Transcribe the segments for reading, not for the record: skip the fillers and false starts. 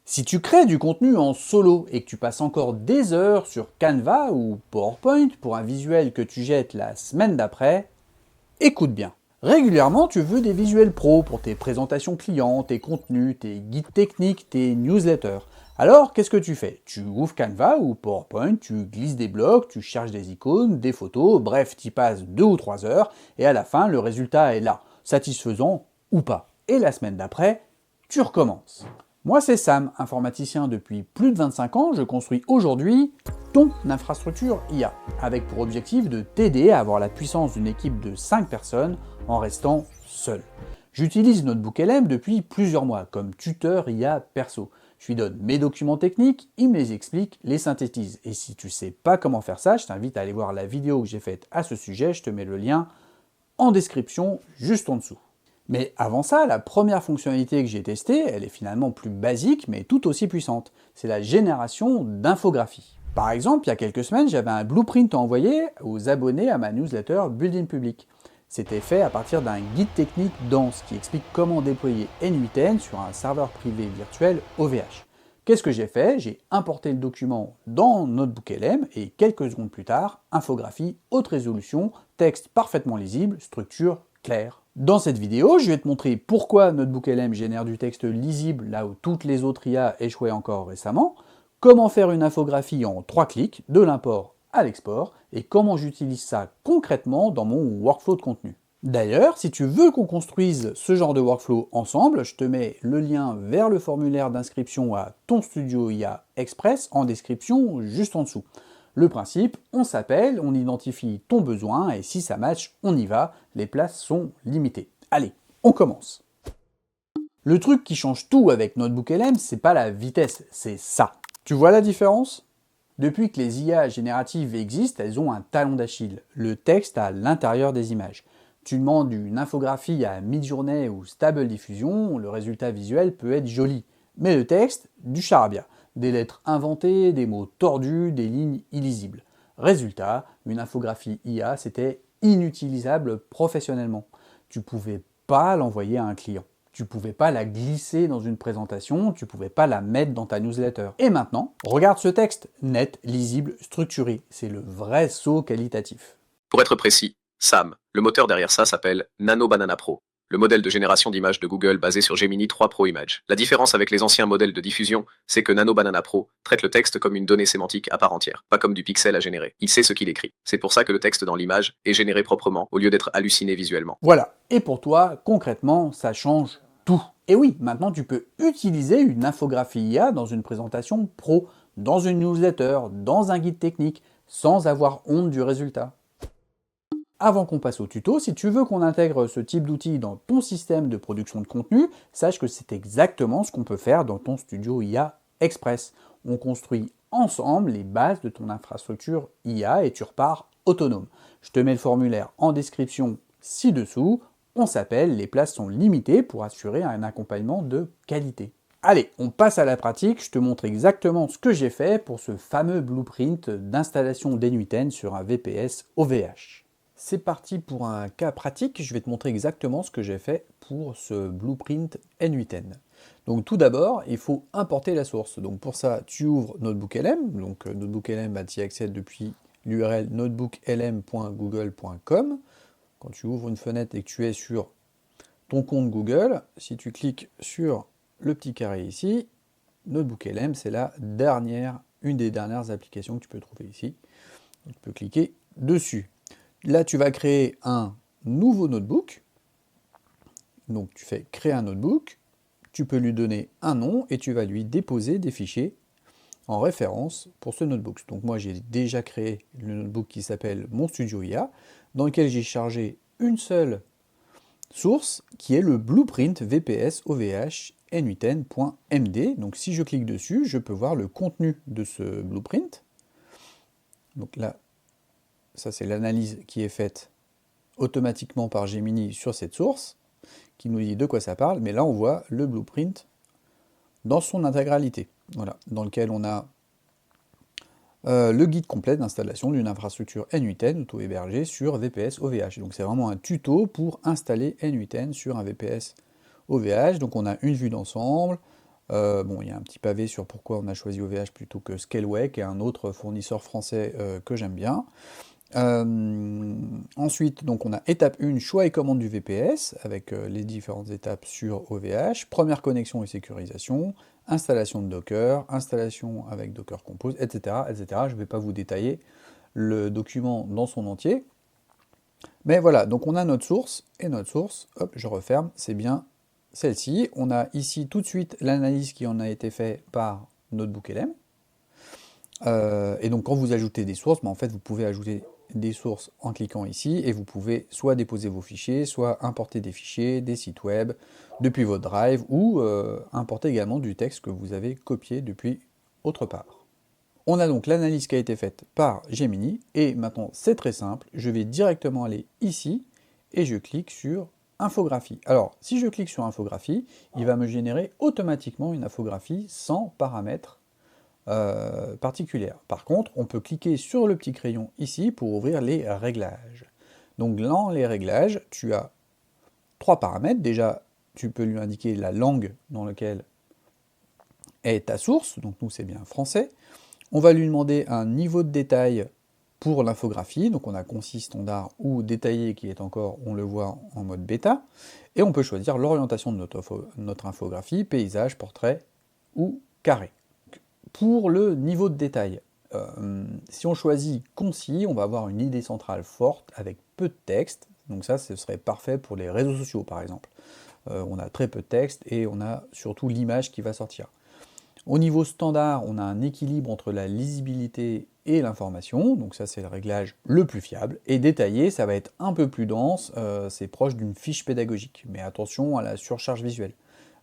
Si tu crées du contenu en solo et que tu passes encore des heures sur Canva ou PowerPoint pour un visuel que tu jettes la semaine d'après, écoute bien. Régulièrement, tu veux des visuels pros pour tes présentations clients, tes contenus, tes guides techniques, tes newsletters. Alors, qu'est-ce que tu fais? Tu ouvres Canva ou PowerPoint, tu glisses des blocs, tu cherches des icônes, des photos, bref, tu y passes 2 ou 3 heures et à la fin, le résultat est là, satisfaisant ou pas. Et la semaine d'après, tu recommences. Moi, c'est Sam, informaticien depuis plus de 25 ans. Je construis aujourd'hui ton infrastructure IA, avec pour objectif de t'aider à avoir la puissance d'une équipe de 5 personnes en restant seul. J'utilise NotebookLM depuis plusieurs mois comme tuteur IA perso. Je lui donne mes documents techniques, il me les explique, les synthétise. Et si tu sais pas comment faire ça, je t'invite à aller voir la vidéo que j'ai faite à ce sujet, je te mets le lien en description juste en dessous. Mais avant ça, la première fonctionnalité que j'ai testée, elle est finalement plus basique mais tout aussi puissante. C'est la génération d'infographies. Par exemple, il y a quelques semaines, j'avais un blueprint à envoyer aux abonnés à ma newsletter Building Public. C'était fait à partir d'un guide technique dense qui explique comment déployer N8N sur un serveur privé virtuel OVH. Qu'est-ce que j'ai fait? J'ai importé le document dans NotebookLM et quelques secondes plus tard, infographie haute résolution, texte parfaitement lisible, structure claire. Dans cette vidéo, je vais te montrer pourquoi NotebookLM génère du texte lisible là où toutes les autres IA échouaient encore récemment, comment faire une infographie en 3 clics, de l'import à l'export, et comment j'utilise ça concrètement dans mon workflow de contenu. D'ailleurs, si tu veux qu'on construise ce genre de workflow ensemble, je te mets le lien vers le formulaire d'inscription à ton studio IA Express en description juste en dessous. Le principe, on s'appelle, on identifie ton besoin et si ça match, on y va, les places sont limitées. Allez, on commence. Le truc qui change tout avec NotebookLM, c'est pas la vitesse, c'est ça. Tu vois la différence? Depuis que les IA génératives existent, elles ont un talon d'Achille, le texte à l'intérieur des images. Tu demandes une infographie à Midjourney ou Stable Diffusion, le résultat visuel peut être joli. Mais le texte, du charabia. Des lettres inventées, des mots tordus, des lignes illisibles. Résultat, une infographie IA, c'était inutilisable professionnellement. Tu pouvais pas l'envoyer à un client. Tu pouvais pas la glisser dans une présentation, tu pouvais pas la mettre dans ta newsletter. Et maintenant, regarde ce texte, net, lisible, structuré. C'est le vrai saut qualitatif. Pour être précis, SAM, le moteur derrière ça s'appelle Nano Banana Pro, le modèle de génération d'images de Google basé sur Gemini 3 Pro Image. La différence avec les anciens modèles de diffusion, c'est que Nano Banana Pro traite le texte comme une donnée sémantique à part entière, pas comme du pixel à générer. Il sait ce qu'il écrit. C'est pour ça que le texte dans l'image est généré proprement, au lieu d'être halluciné visuellement. Voilà. Et pour toi, concrètement, ça change tout. Et oui, maintenant tu peux utiliser une infographie IA dans une présentation pro, dans une newsletter, dans un guide technique, sans avoir honte du résultat. Avant qu'on passe au tuto, si tu veux qu'on intègre ce type d'outil dans ton système de production de contenu, sache que c'est exactement ce qu'on peut faire dans ton studio IA Express. On construit ensemble les bases de ton infrastructure IA et tu repars autonome. Je te mets le formulaire en description ci-dessous. On s'appelle, les places sont limitées pour assurer un accompagnement de qualité. Allez, on passe à la pratique, je te montre exactement ce que j'ai fait pour ce fameux blueprint d'installation d'N8N sur un VPS OVH. C'est parti pour un cas pratique, je vais te montrer exactement ce que j'ai fait pour ce blueprint N8N. Donc tout d'abord, il faut importer la source. Donc pour ça, tu ouvres NotebookLM, donc NotebookLM, tu y accèdes depuis l'URL notebooklm.google.com. Quand tu ouvres une fenêtre et que tu es sur ton compte Google, si tu cliques sur le petit carré ici, NotebookLM, c'est une des dernières applications que tu peux trouver ici. Donc, tu peux cliquer dessus. Là, tu vas créer un nouveau notebook. Donc, tu fais créer un notebook. Tu peux lui donner un nom et tu vas lui déposer des fichiers en référence pour ce notebook. Donc, moi, j'ai déjà créé le notebook qui s'appelle Mon Studio IA, dans lequel j'ai chargé une seule source qui est le blueprint VPS OVH n8n.md. Donc, si je clique dessus, je peux voir le contenu de ce blueprint. Donc là, ça, c'est l'analyse qui est faite automatiquement par Gemini sur cette source, qui nous dit de quoi ça parle, mais là, on voit le blueprint dans son intégralité, voilà, dans lequel on a le guide complet d'installation d'une infrastructure N8N auto-hébergée sur VPS OVH. Donc, c'est vraiment un tuto pour installer N8N sur un VPS OVH. Donc, on a une vue d'ensemble, Bon, il y a un petit pavé sur pourquoi on a choisi OVH plutôt que Scaleway, qui est un autre fournisseur français que j'aime bien. Ensuite, donc on a étape 1, choix et commande du VPS, avec les différentes étapes sur OVH, première connexion et sécurisation, installation de Docker, installation avec Docker Compose, etc. etc. Je ne vais pas vous détailler le document dans son entier. Mais voilà, donc on a notre source, et notre source, hop, je referme, c'est bien celle-ci. On a ici tout de suite l'analyse qui en a été faite par NotebookLM. Et donc quand vous ajoutez des sources, en fait vous pouvez ajouter des sources en cliquant ici, et vous pouvez soit déposer vos fichiers, soit importer des fichiers, des sites web, depuis votre drive, ou importer également du texte que vous avez copié depuis autre part. On a donc l'analyse qui a été faite par Gemini, et maintenant c'est très simple, je vais directement aller ici, et je clique sur infographie. Alors, si je clique sur infographie, il va me générer automatiquement une infographie sans paramètres particulière. Par contre, on peut cliquer sur le petit crayon ici pour ouvrir les réglages. Donc dans les réglages, tu as 3 paramètres. Déjà, tu peux lui indiquer la langue dans laquelle est ta source, donc nous c'est bien français. On va lui demander un niveau de détail pour l'infographie, donc on a concis, standard ou détaillé qui est encore, on le voit, en mode bêta. Et on peut choisir l'orientation de notre infographie, paysage, portrait ou carré. Pour le niveau de détail, si on choisit concis, on va avoir une idée centrale forte avec peu de texte. Donc ça, ce serait parfait pour les réseaux sociaux, par exemple. On a très peu de texte et on a surtout l'image qui va sortir. Au niveau standard, on a un équilibre entre la lisibilité et l'information. Donc ça, c'est le réglage le plus fiable. Et détaillé, ça va être un peu plus dense. C'est proche d'une fiche pédagogique. Mais attention à la surcharge visuelle.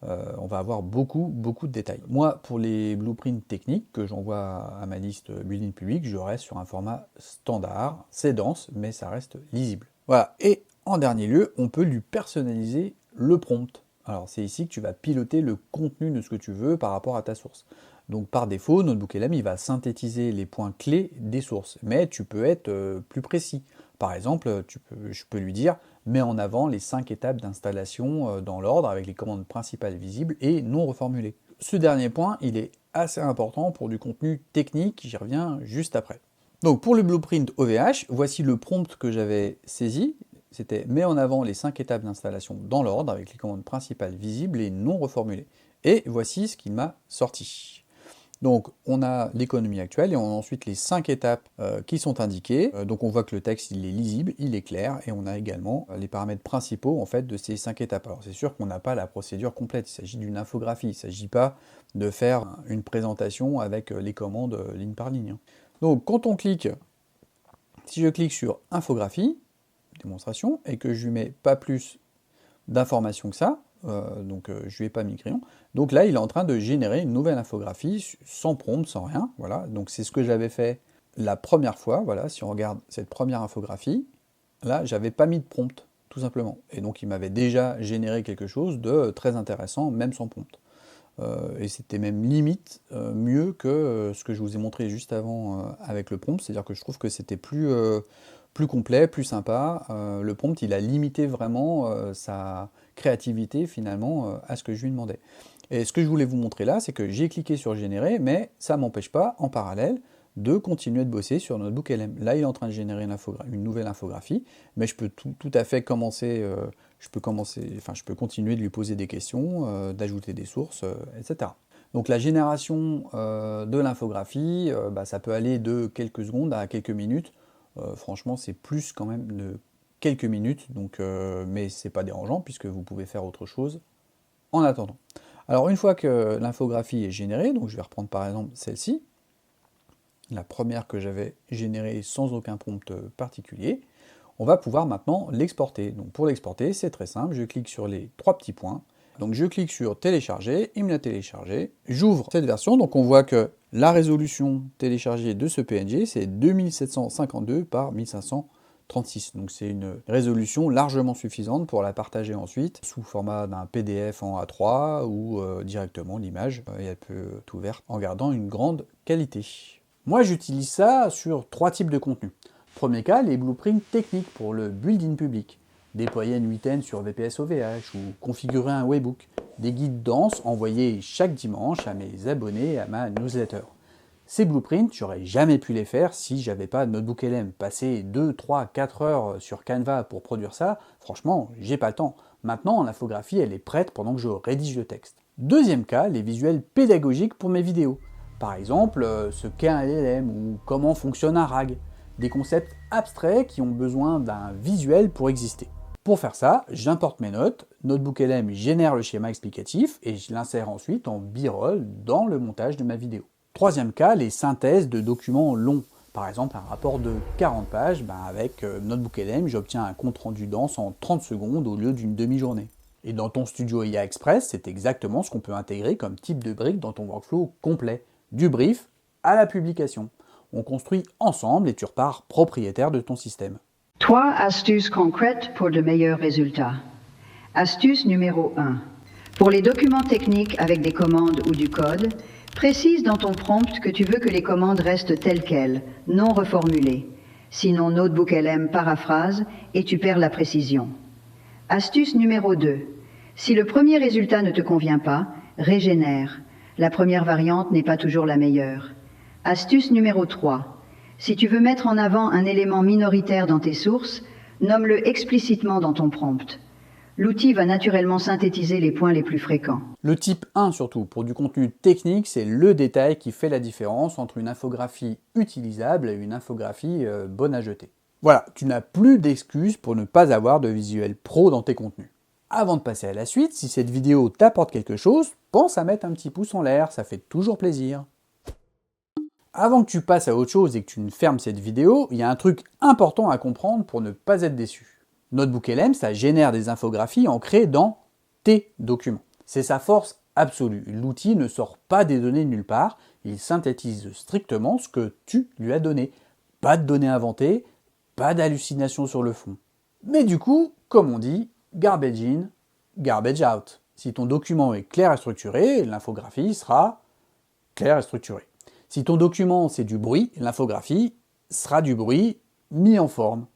On va avoir beaucoup de détails. Moi, pour les blueprints techniques que j'envoie à ma liste build-in public, je reste sur un format standard. C'est dense, mais ça reste lisible. Voilà. Et en dernier lieu, on peut lui personnaliser le prompt. Alors c'est ici que tu vas piloter le contenu de ce que tu veux par rapport à ta source. Donc par défaut, NotebookLM il va synthétiser les points clés des sources, mais tu peux être plus précis. Par exemple, je peux lui dire mets en avant les 5 étapes d'installation dans l'ordre avec les commandes principales visibles et non reformulées. Ce dernier point, il est assez important pour du contenu technique, j'y reviens juste après. Donc pour le blueprint OVH, voici le prompt que j'avais saisi. C'était mets en avant les 5 étapes d'installation dans l'ordre avec les commandes principales visibles et non reformulées. Et voici ce qu'il m'a sorti. Donc on a l'économie actuelle et on a ensuite les 5 étapes qui sont indiquées. Donc on voit que le texte il est lisible, il est clair, et on a également les paramètres principaux en fait de ces 5 étapes. Alors c'est sûr qu'on n'a pas la procédure complète, il s'agit d'une infographie, il ne s'agit pas de faire une présentation avec les commandes ligne par ligne. Donc quand on clique, si je clique sur infographie, démonstration, et que je lui mets pas plus d'informations que ça, je lui ai pas mis crayon, donc là il est en train de générer une nouvelle infographie sans prompt, sans rien, voilà, donc c'est ce que j'avais fait la première fois, voilà, si on regarde cette première infographie, là j'avais pas mis de prompt, tout simplement, et donc il m'avait déjà généré quelque chose de très intéressant, même sans prompt. Et c'était même limite mieux que ce que je vous ai montré juste avant avec le prompt, c'est-à-dire que je trouve que c'était plus complet, plus sympa. Le prompt, il a limité vraiment sa créativité finalement à ce que je lui demandais. Et ce que je voulais vous montrer là, c'est que j'ai cliqué sur générer, mais ça ne m'empêche pas, en parallèle, de continuer de bosser sur NotebookLM. Là, il est en train de générer une nouvelle infographie, mais je peux tout à fait commencer, je peux continuer de lui poser des questions, d'ajouter des sources, etc. Donc la génération de l'infographie, ça peut aller de quelques secondes à quelques minutes. Franchement, c'est plus quand même de quelques minutes, donc, mais c'est pas dérangeant puisque vous pouvez faire autre chose en attendant. Alors une fois que l'infographie est générée, donc je vais reprendre par exemple celle-ci, la première que j'avais générée sans aucun prompt particulier, on va pouvoir maintenant l'exporter. Donc pour l'exporter, c'est très simple, je clique sur les 3 petits points, donc je clique sur télécharger, il me l'a téléchargé, j'ouvre cette version, donc on voit que la résolution téléchargée de ce PNG, c'est 2752 par 1536, donc c'est une résolution largement suffisante pour la partager ensuite sous format d'un PDF en A3 ou directement l'image, et elle peut être ouverte en gardant une grande qualité. Moi j'utilise ça sur 3 types de contenus. Premier cas, les blueprints techniques pour le build-in public. déployer une 8N sur VPS OVH ou configurer un webbook, des guides denses envoyés chaque dimanche à mes abonnés et à ma newsletter. Ces blueprints, j'aurais jamais pu les faire si j'avais pas NotebookLM. Passer 2, 3, 4 heures sur Canva pour produire ça, franchement, j'ai pas le temps. Maintenant, l'infographie, elle est prête pendant que je rédige le texte. Deuxième cas, les visuels pédagogiques pour mes vidéos. Par exemple, ce qu'est un LLM ou comment fonctionne un RAG. Des concepts abstraits qui ont besoin d'un visuel pour exister. Pour faire ça, j'importe mes notes, NotebookLM génère le schéma explicatif et je l'insère ensuite en b-roll dans le montage de ma vidéo. Troisième cas, les synthèses de documents longs. Par exemple, un rapport de 40 pages, avec NotebookLM, j'obtiens un compte rendu dense en 30 secondes au lieu d'une demi-journée. Et dans ton studio IA Express, c'est exactement ce qu'on peut intégrer comme type de brique dans ton workflow complet, du brief à la publication. On construit ensemble et tu repars propriétaire de ton système. 3 astuces concrètes pour de meilleurs résultats. Astuce numéro 1. Pour les documents techniques avec des commandes ou du code, précise dans ton prompt que tu veux que les commandes restent telles quelles, non reformulées. Sinon NotebookLM paraphrase et tu perds la précision. Astuce numéro 2. Si le premier résultat ne te convient pas, régénère. La première variante n'est pas toujours la meilleure. Astuce numéro 3. Si tu veux mettre en avant un élément minoritaire dans tes sources, nomme-le explicitement dans ton prompt. L'outil va naturellement synthétiser les points les plus fréquents. Le type 1 surtout, pour du contenu technique, c'est le détail qui fait la différence entre une infographie utilisable et une infographie bonne à jeter. Voilà, tu n'as plus d'excuses pour ne pas avoir de visuel pro dans tes contenus. Avant de passer à la suite, si cette vidéo t'apporte quelque chose, pense à mettre un petit pouce en l'air, ça fait toujours plaisir. Avant que tu passes à autre chose et que tu ne fermes cette vidéo, il y a un truc important à comprendre pour ne pas être déçu. NotebookLM, ça génère des infographies ancrées dans tes documents. C'est sa force absolue. L'outil ne sort pas des données nulle part, il synthétise strictement ce que tu lui as donné. Pas de données inventées, pas d'hallucinations sur le fond. Mais du coup, comme on dit, garbage in, garbage out. Si ton document est clair et structuré, l'infographie sera claire et structurée. Si ton document c'est du bruit, l'infographie sera du bruit mis en forme.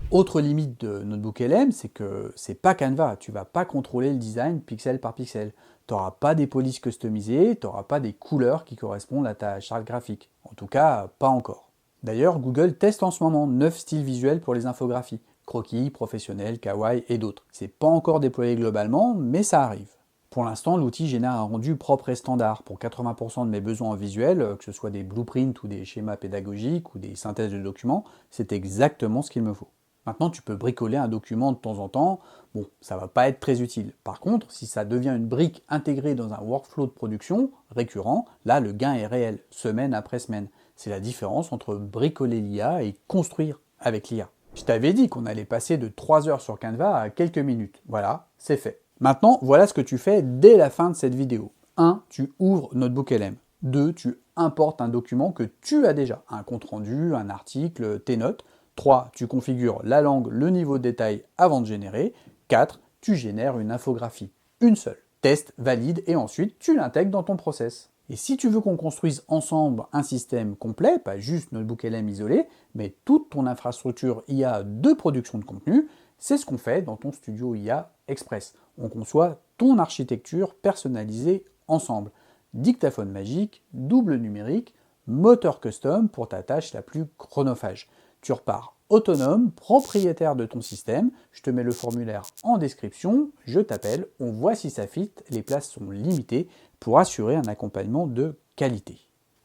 Autre limite de NotebookLM, c'est que c'est pas Canva, tu vas pas contrôler le design pixel par pixel. Tu n'auras pas des polices customisées, tu n'auras pas des couleurs qui correspondent à ta charte graphique. En tout cas, pas encore. D'ailleurs, Google teste en ce moment 9 styles visuels pour les infographies. Croquis, professionnel, kawaii et d'autres. C'est pas encore déployé globalement, mais ça arrive. Pour l'instant, l'outil génère un rendu propre et standard. Pour 80% de mes besoins en visuel, que ce soit des blueprints ou des schémas pédagogiques ou des synthèses de documents, c'est exactement ce qu'il me faut. Maintenant, tu peux bricoler un document de temps en temps. Bon, ça va pas être très utile. Par contre, si ça devient une brique intégrée dans un workflow de production récurrent, là, le gain est réel, semaine après semaine. C'est la différence entre bricoler l'IA et construire avec l'IA. Je t'avais dit qu'on allait passer de 3 heures sur Canva à quelques minutes. Voilà, c'est fait. Maintenant, voilà ce que tu fais dès la fin de cette vidéo. 1. Tu ouvres NotebookLM. 2. Tu importes un document que tu as déjà. Un compte-rendu, un article, tes notes. 3. Tu configures la langue, le niveau de détail avant de générer. 4. Tu génères une infographie. Une seule. Teste, valide et ensuite tu l'intègres dans ton process. Et si tu veux qu'on construise ensemble un système complet, pas juste NotebookLM isolé, mais toute ton infrastructure IA de production de contenu, c'est ce qu'on fait dans ton studio IA Express. On conçoit ton architecture personnalisée ensemble. Dictaphone magique, double numérique, moteur custom pour ta tâche la plus chronophage. Tu repars autonome, propriétaire de ton système. Je te mets le formulaire en description, je t'appelle, on voit si ça fit, les places sont limitées pour assurer un accompagnement de qualité.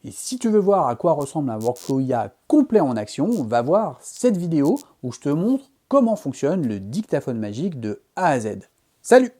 Et si tu veux voir à quoi ressemble un workflow IA complet en action, va voir cette vidéo où je te montre comment fonctionne le dictaphone magique de A à Z. Salut!